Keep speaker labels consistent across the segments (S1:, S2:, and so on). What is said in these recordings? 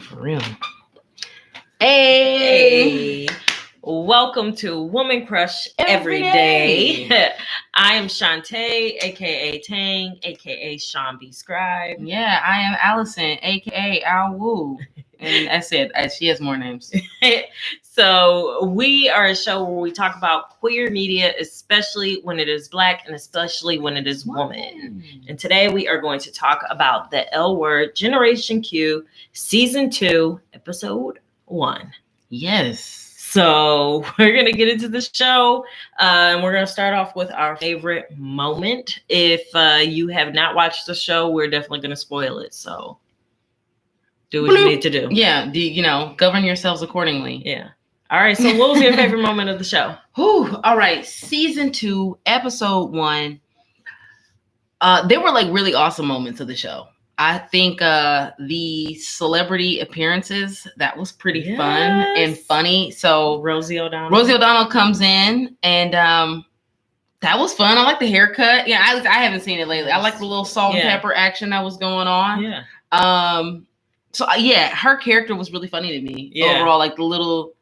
S1: For real.
S2: Hey. Welcome to Woman Crush Every Day. I am Shantae, aka Tang, aka Sean B. Scribe.
S1: Yeah, I am Allison, aka Al Woo. And that's it. She has more names.
S2: So we are a show where we talk about queer media, especially when it is Black and especially when it is woman. And today we are going to talk about the L Word Generation Q Season 2, Episode 1.
S1: Yes.
S2: So we're going to get into the show, and we're going to start off with our favorite moment. If you have not watched the show, we're definitely going to spoil it. So do what you need to do.
S1: Yeah, govern yourselves accordingly.
S2: Yeah. All right, so what was your favorite moment of the show?
S1: All right, Season 2, Episode 1. There were like really awesome moments of the show. I think the celebrity appearances, that was pretty fun and funny. So
S2: Rosie O'Donnell
S1: comes in, and that was fun. I like the haircut. Yeah, I haven't seen it lately. I like the little salt and pepper action that was going on.
S2: Yeah.
S1: So her character was really funny to me.
S2: Yeah.
S1: Overall, like the little,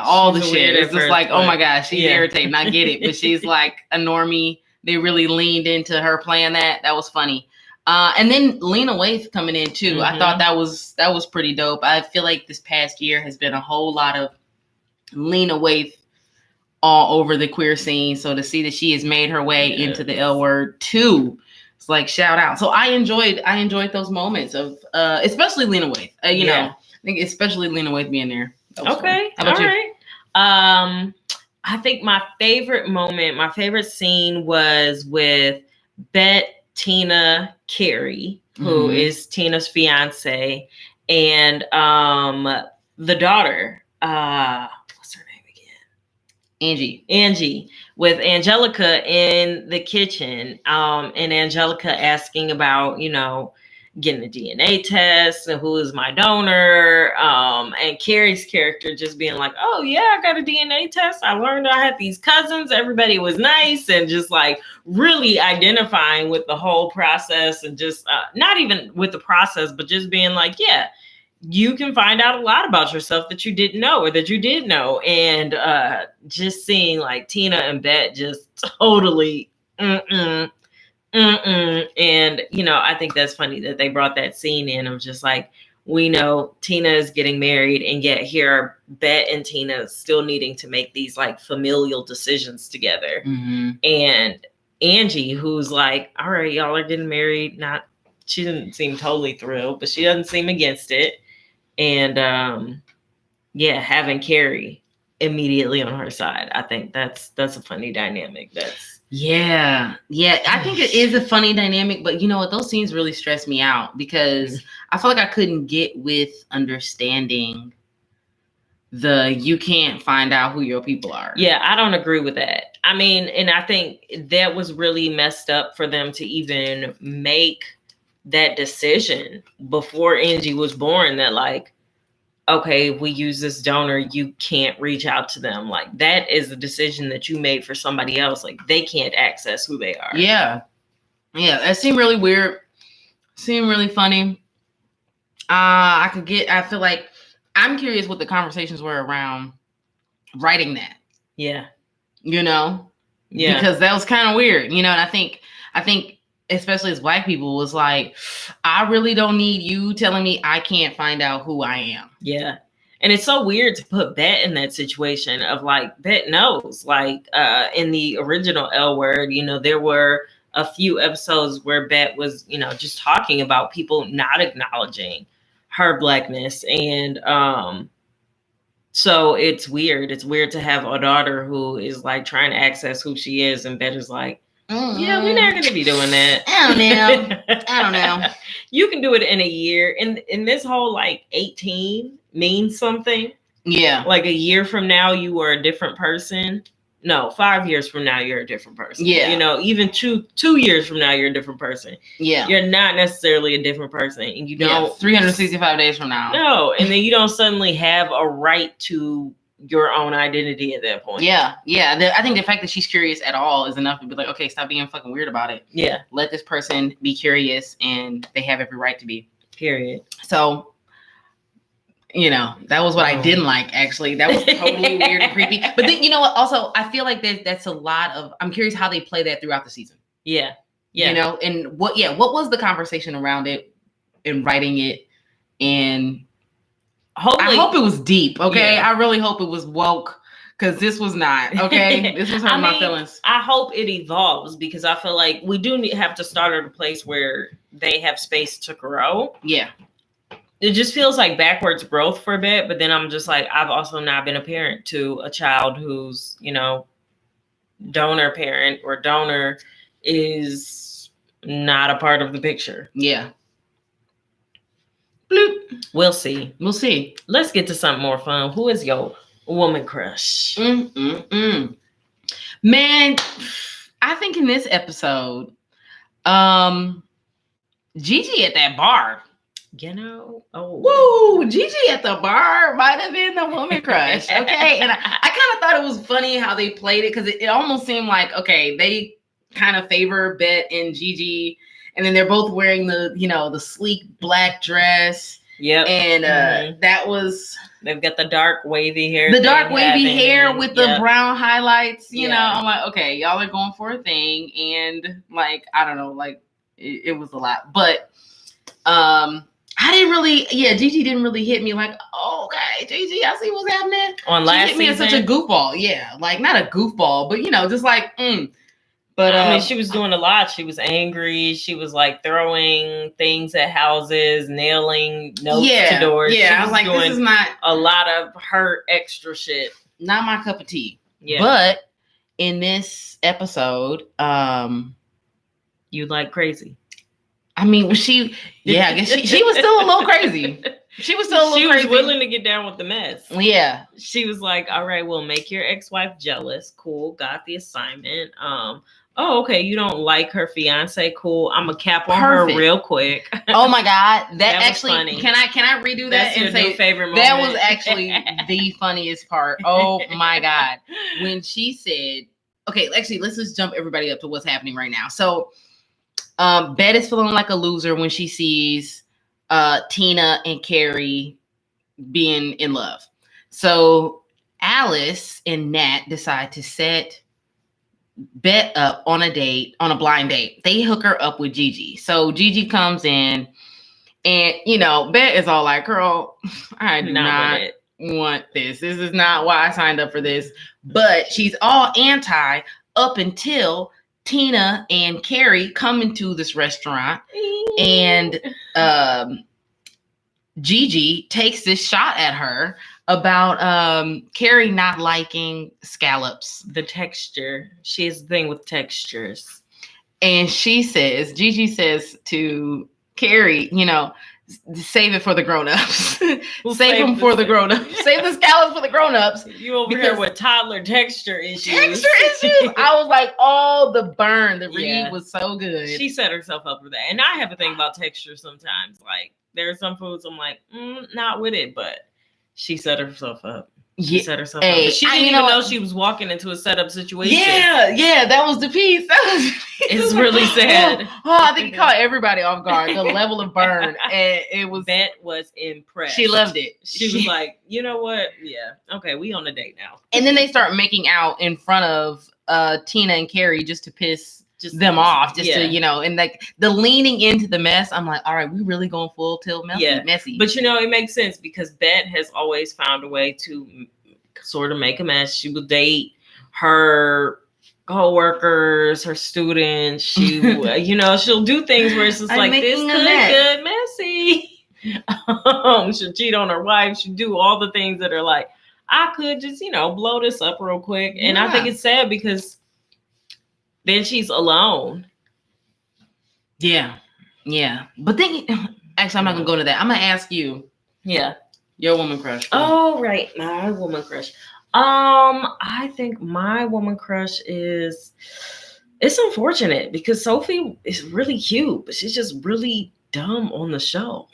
S1: all the shit. It's just like, oh my gosh, she's irritating. I get it, but she's like a normie. They really leaned into her playing that. That was funny. And then Lena Waithe coming in too.
S2: Mm-hmm.
S1: I thought that was pretty dope. I feel like this past year has been a whole lot of Lena Waithe all over the queer scene. So to see that she has made her way into the L Word too, it's like shout out. So I enjoyed those moments of especially Lena Waithe. I think especially Lena Waithe being there.
S2: Okay.
S1: How about you?
S2: Right. I think my favorite moment, my favorite scene was with Bette, Tina, Carrie, who is Tina's fiance, and the daughter. What's her name again? Angie, with Angelica in the kitchen, and Angelica asking about, getting a DNA test and who is my donor, and Carrie's character just being like, oh yeah, I got a DNA test. I learned I had these cousins. Everybody was nice, and just like really identifying with the whole process, and just not even with the process, but just being like, yeah, you can find out a lot about yourself that you didn't know or that you did know. And just seeing like Tina and Bette just totally and I think that's funny that they brought that scene in of just like, we know Tina is getting married, and yet here are Bette and Tina still needing to make these like familial decisions together. And Angie, who's like, all right, y'all are getting married. She didn't seem totally thrilled, but she doesn't seem against it. And having Carrie immediately on her side, I think that's a funny dynamic.
S1: Yeah. I think it is a funny dynamic, but you know what? Those scenes really stress me out because I feel like I couldn't get with understanding you can't find out who your people are.
S2: Yeah, I don't agree with that. I mean, and I think that was really messed up for them to even make that decision before Angie was born, that like, okay, if we use this donor, you can't reach out to them. Like, that is a decision that you made for somebody else. Like, they can't access who they are.
S1: Yeah, that seemed really weird. Seemed really funny. I feel like I'm curious what the conversations were around writing that.
S2: Yeah.
S1: Yeah. Because that was kind of weird, and I think especially as Black people, was like, I really don't need you telling me I can't find out who I am.
S2: Yeah. And it's so weird to put Bette in that situation of like, Bette knows, like in the original L Word, there were a few episodes where Bette was, just talking about people not acknowledging her Blackness. And so it's weird. It's weird to have a daughter who is like trying to access who she is, and Bette is like, yeah, we're not going to be doing that.
S1: I don't know.
S2: You can do it in a year. And this whole like 18 means something.
S1: Yeah.
S2: Like a year from now, you are a different person. No, 5 years from now, you're a different person.
S1: Yeah.
S2: Even two years from now, you're a different person.
S1: Yeah.
S2: You're not necessarily a different person. And you don't.
S1: 365 days from now.
S2: No. And then you don't suddenly have a right to your own identity at that point.
S1: Yeah. I think the fact that she's curious at all is enough to be like, okay, stop being fucking weird about it.
S2: Yeah.
S1: Let this person be curious, and they have every right to be.
S2: Period.
S1: So You know, that was what I didn't like, actually. That was totally weird and creepy. But then, you know what? Also, I feel like that's a lot of, I'm curious how they play that throughout the season.
S2: Yeah.
S1: You know, and what was the conversation around it and writing it? And I hope it was deep, okay? I really hope it was woke, because this was not, okay? This was hurting my feelings.
S2: I hope it evolves, because I feel like we do have to start at a place where they have space to grow.
S1: Yeah.
S2: It just feels like backwards growth for a bit, but then I'm just like, I've also not been a parent to a child who's, you know, donor parent or donor is not a part of the picture.
S1: Yeah. Bloop.
S2: We'll see.
S1: We'll see.
S2: Let's get to something more fun. Who is your woman crush?
S1: Man, I think in this episode, Gigi at that bar.
S2: You know,
S1: Gigi at the bar might have been the woman crush. Okay. And I kind of thought it was funny how they played it, because it almost seemed like, okay, they kind of favor Bette and Gigi, and then they're both wearing the, you know, the sleek black dress.
S2: Yep.
S1: And that was,
S2: they've got the dark wavy hair.
S1: The dark wavy hair with the brown highlights. You know, I'm like, okay, y'all are going for a thing. And like, I don't know, like it was a lot. But I didn't really, Gigi didn't really hit me like, oh, okay, Gigi, I see what's happening.
S2: On last
S1: season. She hit me as such a goofball. Yeah, like not a goofball, but you know, just like, But
S2: I mean, she was doing a lot. She was angry. She was like throwing things at houses, nailing notes to doors.
S1: Yeah, I was like, this is not
S2: a lot of her extra shit.
S1: Not my cup of tea.
S2: Yeah.
S1: But in this episode,
S2: you like crazy.
S1: I mean, I guess she was still a little crazy. She was still a little crazy.
S2: She was willing to get down with the mess.
S1: Yeah.
S2: She was like, all right, well, make your ex-wife jealous. Cool. Got the assignment. Oh, okay. You don't like her fiance. Cool. I'm gonna cap on her real quick.
S1: Oh my God. That actually,
S2: funny.
S1: Can I redo that?
S2: That's your new favorite moment.
S1: That was actually the funniest part. Oh my God. When she said, okay, actually, let's just jump everybody up to what's happening right now. So Bette is feeling like a loser when she sees Tina and Carrie being in love. So Alice and Nat decide to set Bette up on a blind date. They hook her up with Gigi. So Gigi comes in, and you know, Bette is all like, girl, I do not want this. This is not why I signed up for this. But she's all anti up until Tina and Carrie come into this restaurant, and Gigi takes this shot at her about Carrie not liking scallops.
S2: The texture. She has a thing with textures.
S1: And Gigi says to Carrie, you know, save it for the grown-ups. Save them for the grown-ups. Save the scallops for the grown-ups.
S2: You over here with toddler texture issues.
S1: I was like, oh, the burn. The read was so good.
S2: She set herself up for that. And I have a thing about texture sometimes. Like, there are some foods I'm like, not with it, but she set herself up. She set herself up. But she didn't even know she was walking into a setup situation.
S1: Yeah, that was the piece.
S2: It's really sad.
S1: I think it caught everybody off guard. The level of burn. And it was.
S2: Bette was impressed.
S1: She loved it.
S2: She was like, you know what? Yeah. Okay, we on a date now.
S1: And then they start making out in front of Tina and Carrie just to piss them off, just to, you know, and like the leaning into the mess. I'm like, all right, we really going full tilt messy.
S2: But you know, it makes sense because Bette has always found a way to sort of make a mess. She will date her co-workers, her students. She, you know, she'll do things where it's just like, this could get messy. She'll cheat on her wife. She'll do all the things that are like, I could just, you know, blow this up real quick. And I think it's sad because then she's alone. Yeah. But then, actually, I'm not going to go to that. I'm going to ask you.
S1: Yeah. Your woman crush.
S2: Oh, right. My woman crush. I think my woman crush is, it's unfortunate because Sophie is really cute, but she's just really dumb on the show.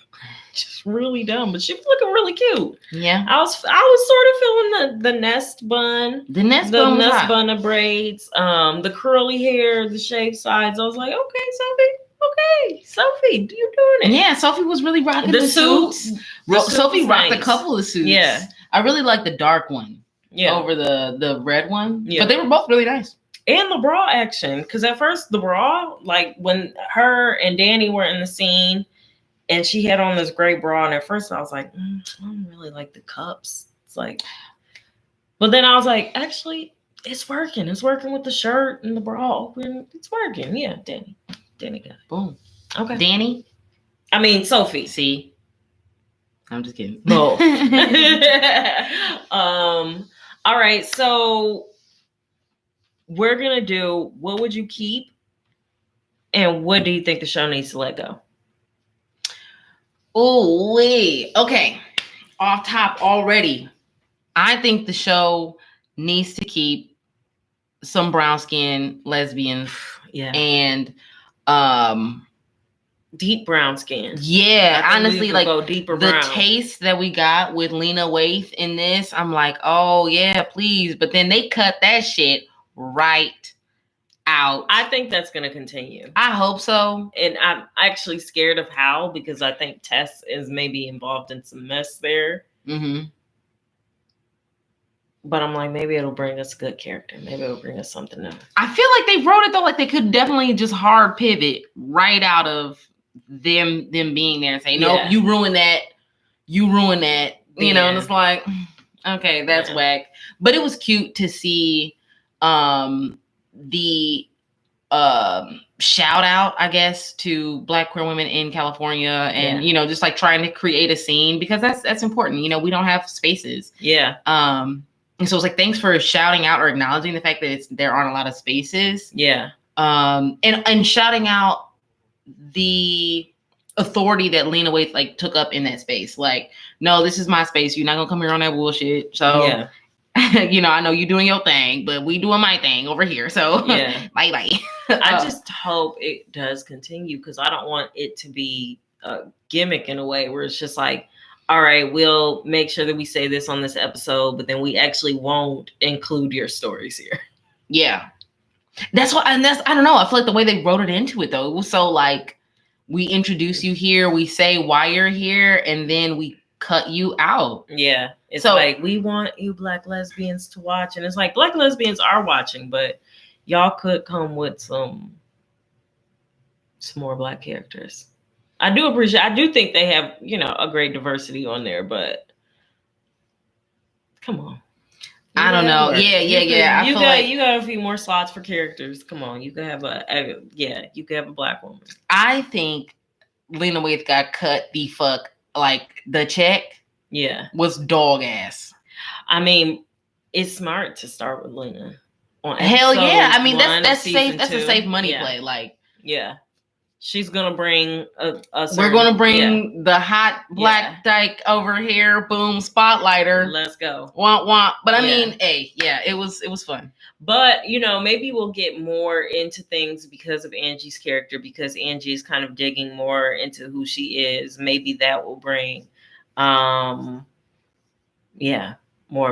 S2: Just really dumb, but she was looking really cute.
S1: Yeah.
S2: I was sort of feeling the nest bun.
S1: The nest bun
S2: of braids, the curly hair, the shaved sides. I was like, okay, Sophie, okay, Sophie, you doing it?
S1: Yeah, Sophie was really rocking the suits. Sophie rocked a couple of suits.
S2: Yeah.
S1: I really like the dark one over the red one. Yeah. But they were both really nice.
S2: And the bra action. Because at first, the bra, like when her and Dani were in the scene and she had on this gray bra, and at first I was like, I don't really like the cups. It's like, but then I was like, actually, it's working. It's working with the shirt and the bra. It's working. Yeah, Dani got it.
S1: Boom.
S2: Okay.
S1: Dani?
S2: I mean, Sophie.
S1: See? I'm just kidding.
S2: Both. All right, so we're gonna do what would you keep and what do you think the show needs to let go?
S1: Oh, wait. Okay. Off top already. I think the show needs to keep some brown skin lesbians.
S2: Yeah.
S1: And
S2: deep brown skin.
S1: Yeah, honestly, like
S2: go deeper
S1: the
S2: brown.
S1: taste that we got with Lena Waithe in this, I'm like, oh yeah, please. But then they cut that shit right out.
S2: I think that's going to continue.
S1: I hope so.
S2: And I'm actually scared of how, because I think Tess is maybe involved in some mess there.
S1: Mm-hmm.
S2: But I'm like, maybe it'll bring us a good character. Maybe it'll bring us something else.
S1: I feel like they wrote it though, like they could definitely just hard pivot right out of them being there and say, nope, you ruined that. You know, and it's like, okay, that's whack. But it was cute to see the shout out, I guess, to Black queer women in California, and you know, just like trying to create a scene, because that's important. You know, we don't have spaces.
S2: Yeah.
S1: And so it's like, thanks for shouting out or acknowledging the fact that there aren't a lot of spaces.
S2: Yeah.
S1: And shouting out the authority that Lena Waithe like took up in that space. Like, no, this is my space. You're not gonna come here on that bullshit. So, you know, I know you're doing your thing, but we doing my thing over here. So, bye bye.
S2: I just hope it does continue, because I don't want it to be a gimmick in a way where it's just like, all right, we'll make sure that we say this on this episode, but then we actually won't include your stories here.
S1: Yeah. That's what, and that's, I don't know. I feel like the way they wrote it into it though, it was so like, we introduce you here, we say why you're here, and then we cut you out.
S2: Yeah. It's so, like, we want you Black lesbians to watch. And it's like, Black lesbians are watching, but y'all could come with some more Black characters. I do think they have, you know, a great diversity on there, but come on.
S1: I don't know. Yeah.
S2: You got a few more slots for characters. Come on. You could have you could have a Black woman.
S1: I think Lena Waithe got cut the fuck, like the check was dog ass.
S2: I mean, it's smart to start with Lena.
S1: Hell yeah. I mean, that's safe. That's a safe money play. Like,
S2: she's gonna bring
S1: we're gonna bring the hot Black dyke over here. Boom, spotlighter.
S2: Let's go.
S1: Want. But I mean, hey, it was fun.
S2: But you know, maybe we'll get more into things because of Angie's character, because Angie is kind of digging more into who she is. Maybe that will bring, more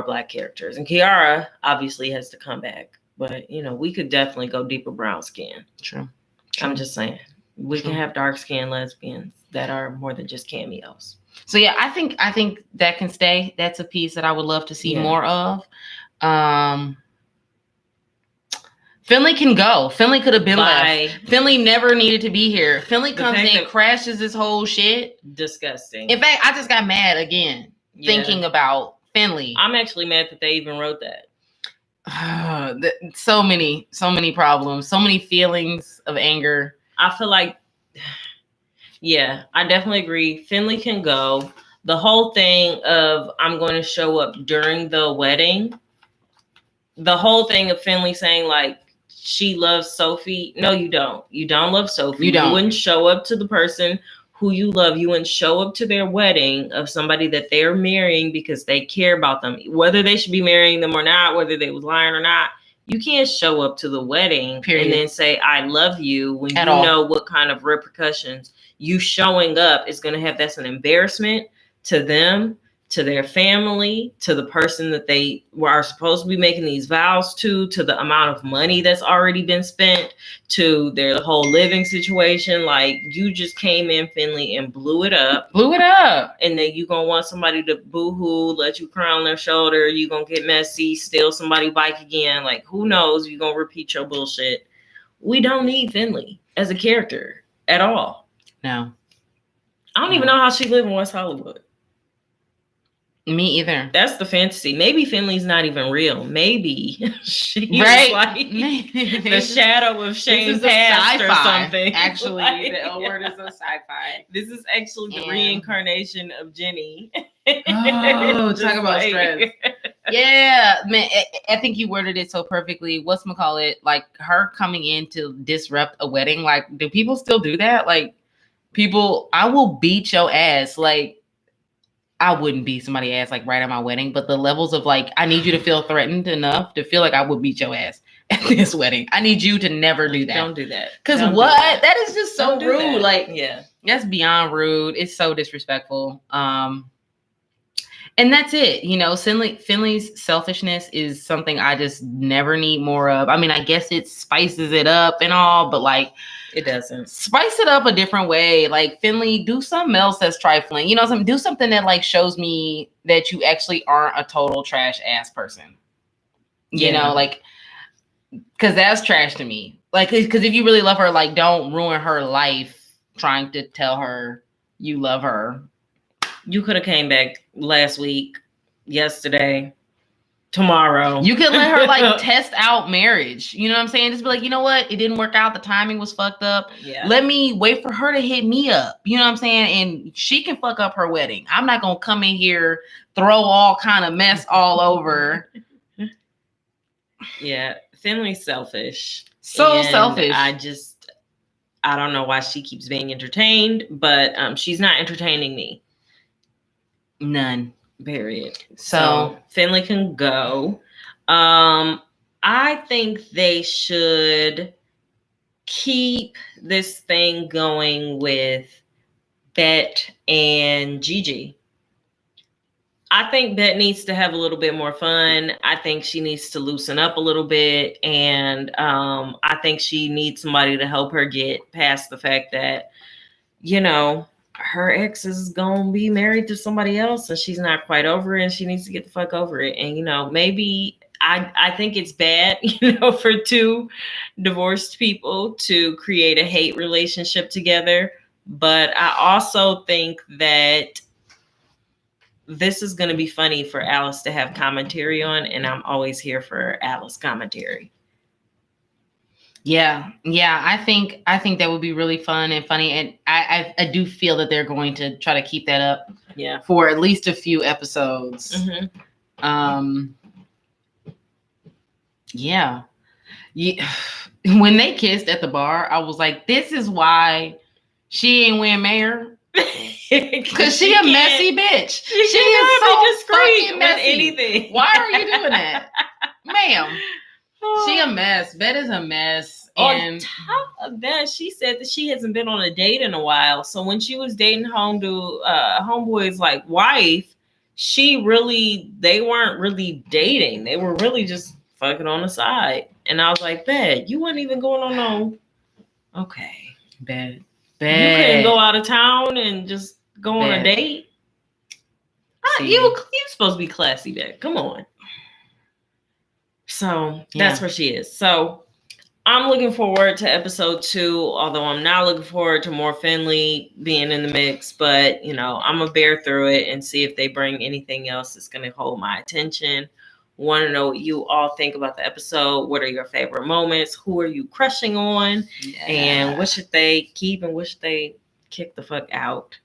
S2: Black characters. And Kiara obviously has to come back. But you know, we could definitely go deeper brown skin.
S1: True.
S2: I'm just saying. We can have dark skinned lesbians that are more than just cameos.
S1: So yeah, I think that can stay. That's a piece that I would love to see more of. Finley can go. Finley could have been left. Finley never needed to be here. Finley comes in, crashes this whole shit.
S2: Disgusting.
S1: In fact, I just got mad again thinking about Finley.
S2: I'm actually mad that they even wrote that.
S1: So many problems, so many feelings of anger.
S2: I feel like, I definitely agree. Finley can go. The whole thing of I'm going to show up during the wedding. The whole thing of Finley saying like she loves Sophie. No, you don't. You don't love Sophie. You wouldn't show up to the person who you love. You wouldn't show up to their wedding of somebody that they're marrying because they care about them, whether they should be marrying them or not, whether they was lying or not. You can't show up to the wedding and then say, I love you when you know what kind of repercussions you showing up is going to have. That's an embarrassment to them, to their family, to the person that they are supposed to be making these vows to the amount of money that's already been spent, to their whole living situation. Like, you just came in, Finley, and blew it up. And then you gonna want somebody to boo-hoo, let you cry on their shoulder. You gonna get messy, steal somebody's bike again. Like, who knows? You gonna repeat your bullshit. We don't need Finley as a character at all.
S1: No.
S2: I don't even know how she live in West Hollywood.
S1: Me either.
S2: That's the fantasy. Maybe Finley's not even real. Maybe she's like the shadow of Shane's past or something.
S1: Actually,
S2: like,
S1: the L word is a sci-fi.
S2: This is actually the reincarnation of Jenny.
S1: Oh, talk about stress. Yeah, man, I think you worded it so perfectly. Whatchamacallit, like her coming in to disrupt a wedding. Like, do people still do that? Like, people, I will beat your ass. Like, I wouldn't beat somebody's ass like right at my wedding, but the levels of like, I need you to feel threatened enough to feel like I would beat your ass at this wedding. I need you to never do that.
S2: Don't do that.
S1: Because what? That is just so rude.
S2: That.
S1: Like,
S2: yeah,
S1: that's beyond rude. It's so disrespectful. And that's it. You know, Finley's selfishness is something I just never need more of. I mean, I guess it spices it up and all, but like,
S2: it doesn't.
S1: Spice it up a different way. Like, Finley, do something else that's trifling. You know, do something that like shows me that you actually aren't a total trash ass person. You know, like, because that's trash to me. Like, because if you really love her, like, don't ruin her life trying to tell her you love her.
S2: You could have came back last week, yesterday, tomorrow.
S1: You could let her like test out marriage. You know what I'm saying? Just be like, you know what? It didn't work out. The timing was fucked up.
S2: Yeah.
S1: Let me wait for her to hit me up. You know what I'm saying? And she can fuck up her wedding. I'm not gonna come in here, throw all kind of mess all over.
S2: Yeah, Finley's selfish.
S1: So selfish.
S2: I don't know why she keeps being entertained, but she's not entertaining me.
S1: None.
S2: Period. So Finley can go. I think they should keep this thing going with Bette and Gigi. I think Bette needs to have a little bit more fun. I think she needs to loosen up a little bit. And I think she needs somebody to help her get past the fact that, you know, her ex is gonna be married to somebody else and she's not quite over it and she needs to get the fuck over it. And, you know, maybe I think it's bad, you know, for two divorced people to create a hate relationship together. But I also think that this is going to be funny for Alice to have commentary on, and I'm always here for Alice commentary.
S1: Yeah. I think that would be really fun and funny, and I do feel that they're going to try to keep that up.
S2: Yeah.
S1: For at least a few episodes.
S2: Mm-hmm.
S1: Yeah. When they kissed at the bar, I was like, this is why she ain't win mayor. Because she a messy bitch. She is so fucking messy.
S2: Anything.
S1: Why are you doing that, ma'am? She a mess. Bette is a mess. And
S2: on top of that, she said that she hasn't been on a date in a while. So when she was dating homeboy's like wife, they weren't really dating. They were really just fucking on the side. And I was like, Bette, you weren't even going on no. Okay,
S1: Bette.
S2: You couldn't go out of town and just go on a date. You supposed to be classy, Bette. Come on. So that's where she is. So I'm looking forward to episode 2, although I'm not looking forward to more Finley being in the mix. But, you know, I'm going to bear through it and see if they bring anything else that's going to hold my attention. Want to know what you all think about the episode. What are your favorite moments? Who are you crushing on? Yeah. And what should they keep and what should they kick the fuck out?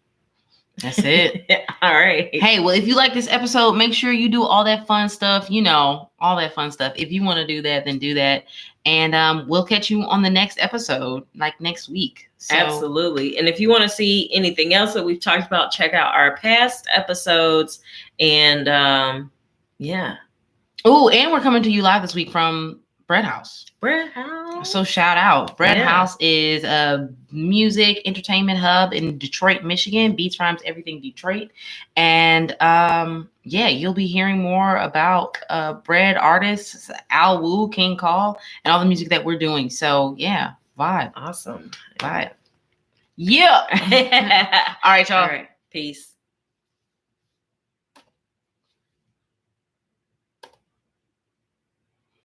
S1: That's it.
S2: All right.
S1: Hey, well, if you like this episode, make sure you do all that fun stuff. You know, all that fun stuff. If you want to do that, then do that. And we'll catch you on the next episode, like next week. So.
S2: Absolutely. And if you want to see anything else that we've talked about, check out our past episodes. And yeah.
S1: Oh, and we're coming to you live this week from Bred House.
S2: Bred House.
S1: So shout out. Bred House is a music entertainment hub in Detroit, Michigan. Beats, rhymes, everything Detroit. And you'll be hearing more about Bred artists, Al Wu, King Call, and all the music that we're doing. So yeah, vibe.
S2: Awesome.
S1: Vibe. Yeah. All right, y'all.
S2: All right. Peace.